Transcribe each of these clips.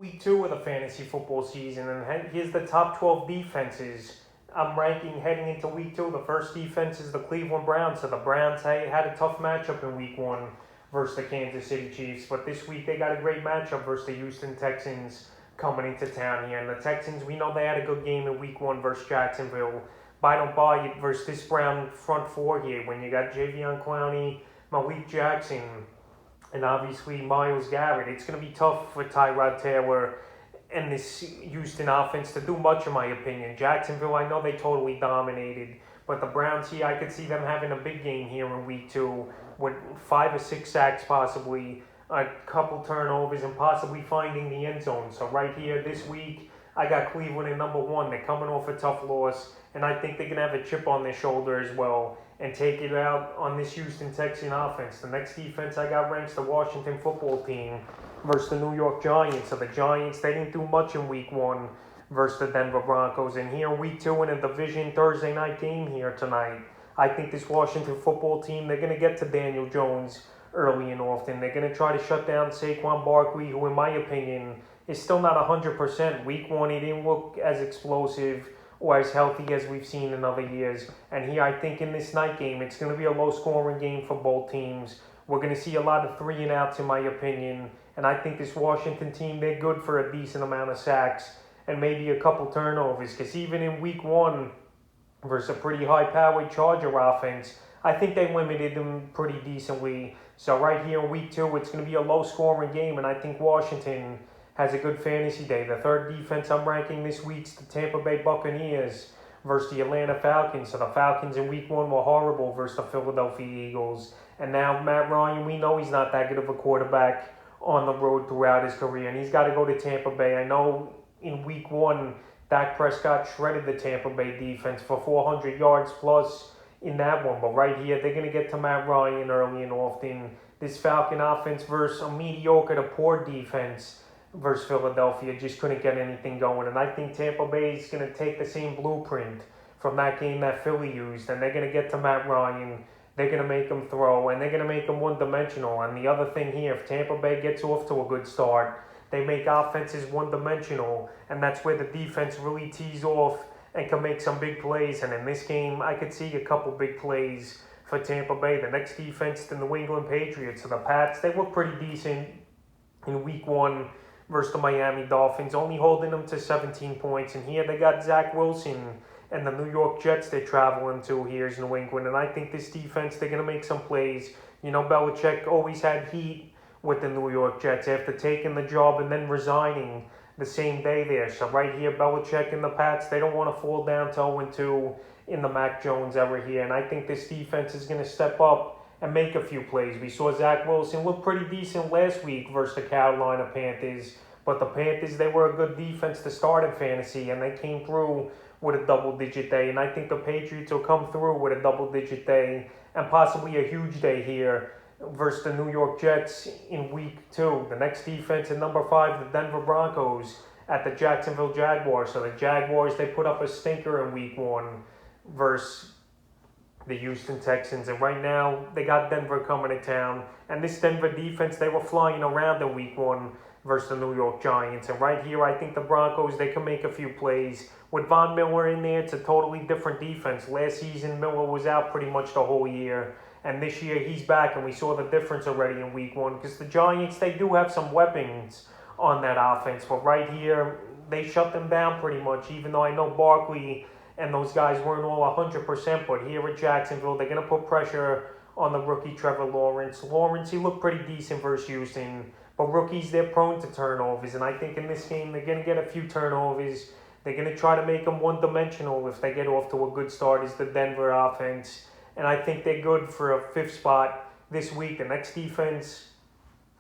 Week 2 of the fantasy football season, and here's the top 12 defenses I'm ranking heading into Week 2. The first defense is the Cleveland Browns. So the Browns had a tough matchup in Week 1 versus the Kansas City Chiefs, but this week they got a great matchup versus the Houston Texans coming into town here. And the Texans, we know they had a good game in Week 1 versus Jacksonville, but I don't buy it versus this Brown front four here when you got Jadeveon Clowney, Malik Jackson, and obviously Myles Garrett. It's going to be tough for Tyrod Taylor and this Houston offense to do much, in my opinion. Jacksonville, I know they totally dominated, but the Browns here, I could see them having a big game here in Week 2 with 5 or 6 sacks possibly, a couple turnovers, and possibly finding the end zone. So right here this week, I got Cleveland at number 1. They're coming off a tough loss, and I think they're going to have a chip on their shoulder as well and take it out on this Houston Texan offense. The next defense I got ranks the Washington football team versus the New York Giants. So the Giants, they didn't do much in Week 1 versus the Denver Broncos. And here Week 2 in a division Thursday night game here tonight, I think this Washington football team, they're going to get to Daniel Jones early and often. They're going to try to shut down Saquon Barkley, who in my opinion is still not 100%. Week 1, he didn't look as explosive or as healthy as we've seen in other years. And here I think in this night game, it's going to be a low-scoring game for both teams. We're going to see a lot of 3-and-outs in my opinion. And I think this Washington team, they're good for a decent amount of sacks and maybe a couple turnovers. Because even in Week 1 versus a pretty high-powered Charger offense, I think they limited them pretty decently. So right here in Week 2, it's going to be a low-scoring game. And I think Washington has a good fantasy day. The third defense I'm ranking this week's the Tampa Bay Buccaneers versus the Atlanta Falcons. So the Falcons in Week 1 were horrible versus the Philadelphia Eagles. And now Matt Ryan, we know he's not that good of a quarterback on the road throughout his career, and he's got to go to Tampa Bay. I know in Week 1, Dak Prescott shredded the Tampa Bay defense for 400 yards plus in that one. But right here, they're going to get to Matt Ryan early and often. This Falcon offense versus a mediocre to poor defense versus Philadelphia just couldn't get anything going. And I think Tampa Bay is going to take the same blueprint from that game that Philly used, and they're going to get to Matt Ryan. They're going to make him throw, and they're going to make him one-dimensional. And the other thing here, if Tampa Bay gets off to a good start, they make offenses one-dimensional, and that's where the defense really tees off and can make some big plays. And in this game, I could see a couple big plays for Tampa Bay. The next defense, the New England Patriots. So the Pats, they were pretty decent in Week 1 versus the Miami Dolphins, only holding them to 17 points. And here they got Zach Wilson and the New York Jets they're traveling to. Here's New England. And I think this defense, they're going to make some plays. You know, Belichick always had heat with the New York Jets after taking the job and then resigning the same day there. So right here, Belichick and the Pats, they don't want to fall down to 0-2 in the Mac Jones era here. And I think this defense is going to step up and make a few plays. We saw Zach Wilson look pretty decent last week versus the Carolina Panthers. But the Panthers, they were a good defense to start in fantasy, and they came through with a double-digit day. And I think the Patriots will come through with a double-digit day and possibly a huge day here versus the New York Jets in Week 2. The next defense at number 5, the Denver Broncos at the Jacksonville Jaguars. So the Jaguars, they put up a stinker in Week 1 versus the Houston Texans. And right now, they got Denver coming to town. And this Denver defense, they were flying around in Week 1 versus the New York Giants. And right here, I think the Broncos, they can make a few plays. With Von Miller in there, it's a totally different defense. Last season, Miller was out pretty much the whole year. And this year, he's back, and we saw the difference already in Week 1. Because the Giants, they do have some weapons on that offense. But right here, they shut them down pretty much, even though I know Barkley and those guys weren't all 100%. But here at Jacksonville, they're going to put pressure on the rookie Trevor Lawrence. Lawrence, he looked pretty decent versus Houston. But rookies, they're prone to turnovers. And I think in this game, they're going to get a few turnovers. They're going to try to make them one-dimensional if they get off to a good start as the Denver offense. And I think they're good for a 5th spot this week. The next defense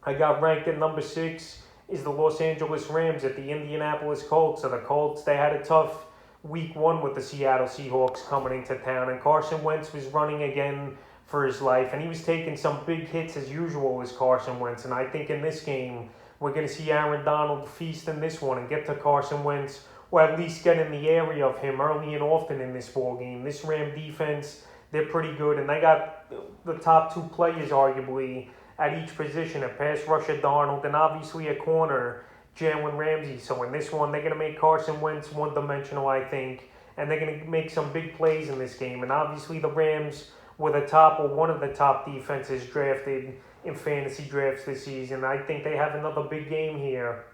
I got ranked at number 6 is the Los Angeles Rams at the Indianapolis Colts. So the Colts, they had a tough Week 1 with the Seattle Seahawks coming into town. And Carson Wentz was running again for his life. And he was taking some big hits as usual as Carson Wentz. And I think in this game, we're going to see Aaron Donald feast in this one and get to Carson Wentz, or at least get in the area of him early and often in this ball game. This Ram defense, they're pretty good, and they got the top 2 players arguably at each position, a pass rusher Darnold, and obviously a corner Jalen Ramsey. So in this one, they're going to make Carson Wentz one-dimensional, I think, and they're going to make some big plays in this game. And obviously the Rams were the top or one of the top defenses drafted in fantasy drafts this season. I think they have another big game here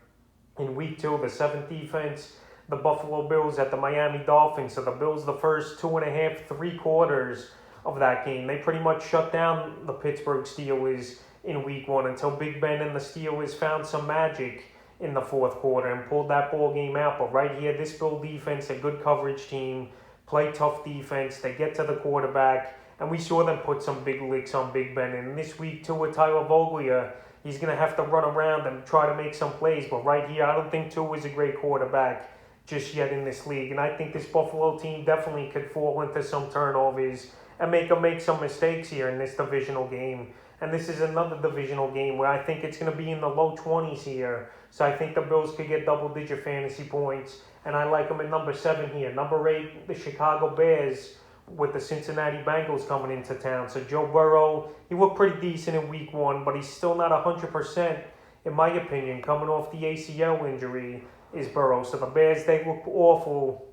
in week 2, the 7th defense, the Buffalo Bills at the Miami Dolphins. So the Bills, the first 2.5, 3 quarters of that game, they pretty much shut down the Pittsburgh Steelers in week 1 until Big Ben and the Steelers found some magic in the 4th quarter and pulled that ball game out. But right here, this Bill defense, a good coverage team, play tough defense, they get to the quarterback, and we saw them put some big licks on Big Ben. And this week, too, with Tyler Voglia, he's going to have to run around and try to make some plays. But right here, I don't think Tua is a great quarterback just yet in this league. And I think this Buffalo team definitely could fall into some turnovers and make them make some mistakes here in this divisional game. And this is another divisional game where I think it's going to be in the low 20s here. So I think the Bills could get double-digit fantasy points. And I like them at number 7 here. Number 8, the Chicago Bears with the Cincinnati Bengals coming into town. So Joe Burrow, he looked pretty decent in week 1, but he's still not 100%, in my opinion. Coming off the ACL injury is Burrow. So the Bears, they look awful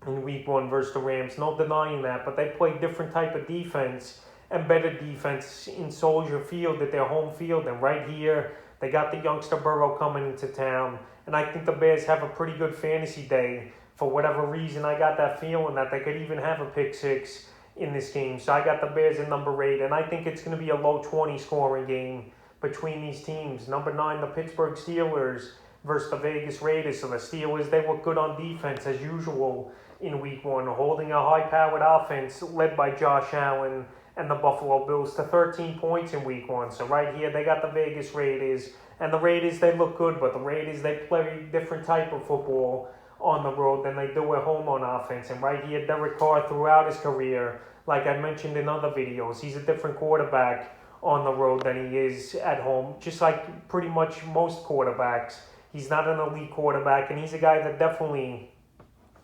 in week 1 versus the Rams. No denying that, but they play different type of defense and better defense in Soldier Field at their home field. And right here, they got the youngster Burrow coming into town. And I think the Bears have a pretty good fantasy day. For whatever reason, I got that feeling that they could even have a pick 6 in this game. So I got the Bears at number 8. And I think it's going to be a low 20 scoring game between these teams. Number 9, the Pittsburgh Steelers versus the Vegas Raiders. So the Steelers, they look good on defense as usual in week 1, holding a high-powered offense led by Josh Allen and the Buffalo Bills to 13 points in week 1. So right here, they got the Vegas Raiders. And the Raiders, they look good, but the Raiders, they play a different type of football on the road than they do at home on offense. And right here, Derek Carr throughout his career, like I mentioned in other videos, he's a different quarterback on the road than he is at home. Just like pretty much most quarterbacks, he's not an elite quarterback, and he's a guy that definitely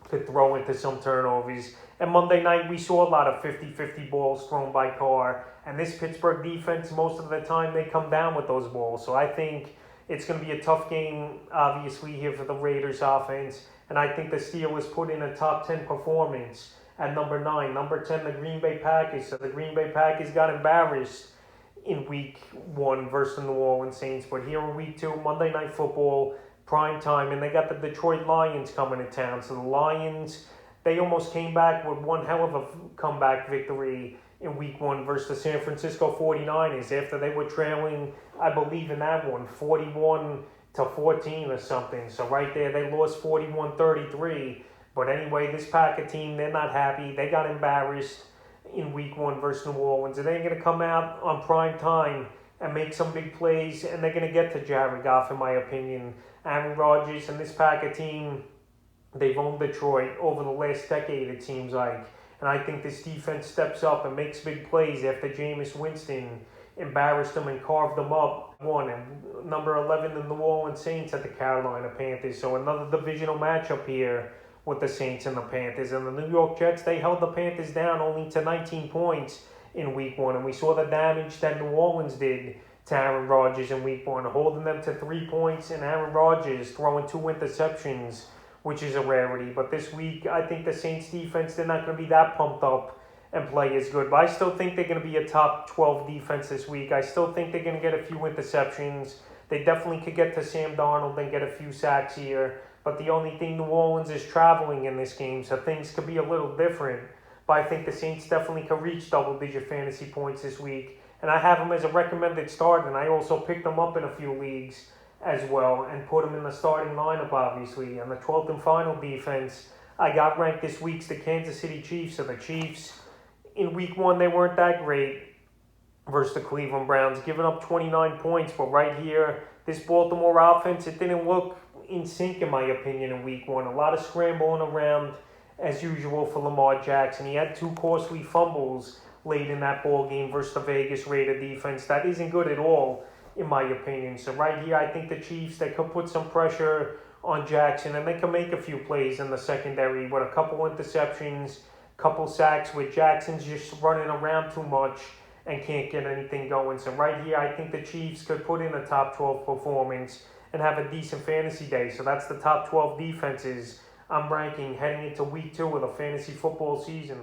could throw into some turnovers. And Monday night, we saw a lot of 50-50 balls thrown by Carr. And this Pittsburgh defense, most of the time, they come down with those balls. So I think it's going to be a tough game, obviously, here for the Raiders offense. And I think the Steelers put in a top 10 performance at number 9. Number 10, the Green Bay Packers. So the Green Bay Packers got embarrassed in week 1 versus the New Orleans Saints. But here in week 2, Monday Night Football, prime time, and they got the Detroit Lions coming to town. So the Lions, they almost came back with one hell of a comeback victory in week 1 versus the San Francisco 49ers after they were trailing, I believe in that one, 41-14 or something. So right there, they lost 41-33. But anyway, this Packer team, they're not happy. They got embarrassed in week 1 versus New Orleans. And they're going to come out on prime time and make some big plays. And they're going to get to Jared Goff, in my opinion. Aaron Rodgers and this Packer team, they've owned Detroit over the last decade, it seems like. And I think this defense steps up and makes big plays after Jameis Winston embarrassed them and carved them up. And number 11, the New Orleans Saints at the Carolina Panthers. So another divisional matchup here with the Saints and the Panthers. And the New York Jets, they held the Panthers down only to 19 points in week 1. And we saw the damage that New Orleans did to Aaron Rodgers in week 1, holding them to 3 points, and Aaron Rodgers throwing 2 interceptions, which is a rarity. But this week, I think the Saints defense, they're not going to be that pumped up and play as good. But I still think they're going to be a top 12 defense this week. I still think they're going to get a few interceptions. They definitely could get to Sam Darnold and get a few sacks here. But the only thing, New Orleans is traveling in this game, so things could be a little different. But I think the Saints definitely could reach double-digit fantasy points this week. And I have them as a recommended start, and I also picked them up in a few leagues as well and put them in the starting lineup, obviously. And the 12th and final defense I got ranked this week's the Kansas City Chiefs. So the Chiefs, in week 1, they weren't that great versus the Cleveland Browns, giving up 29 points. But right here, this Baltimore offense, it didn't look in sync, in my opinion, in week 1. A lot of scrambling around, as usual, for Lamar Jackson. He had 2 costly fumbles late in that ball game versus the Vegas Raider defense. That isn't good at all, in my opinion. So right here, I think the Chiefs, they could put some pressure on Jackson, and they can make a few plays in the secondary with a couple interceptions, couple sacks, with Jackson's just running around too much and can't get anything going. So right here, I think the Chiefs could put in a top 12 performance and have a decent fantasy day. So that's the top 12 defenses I'm ranking heading into week 2 of the fantasy football season.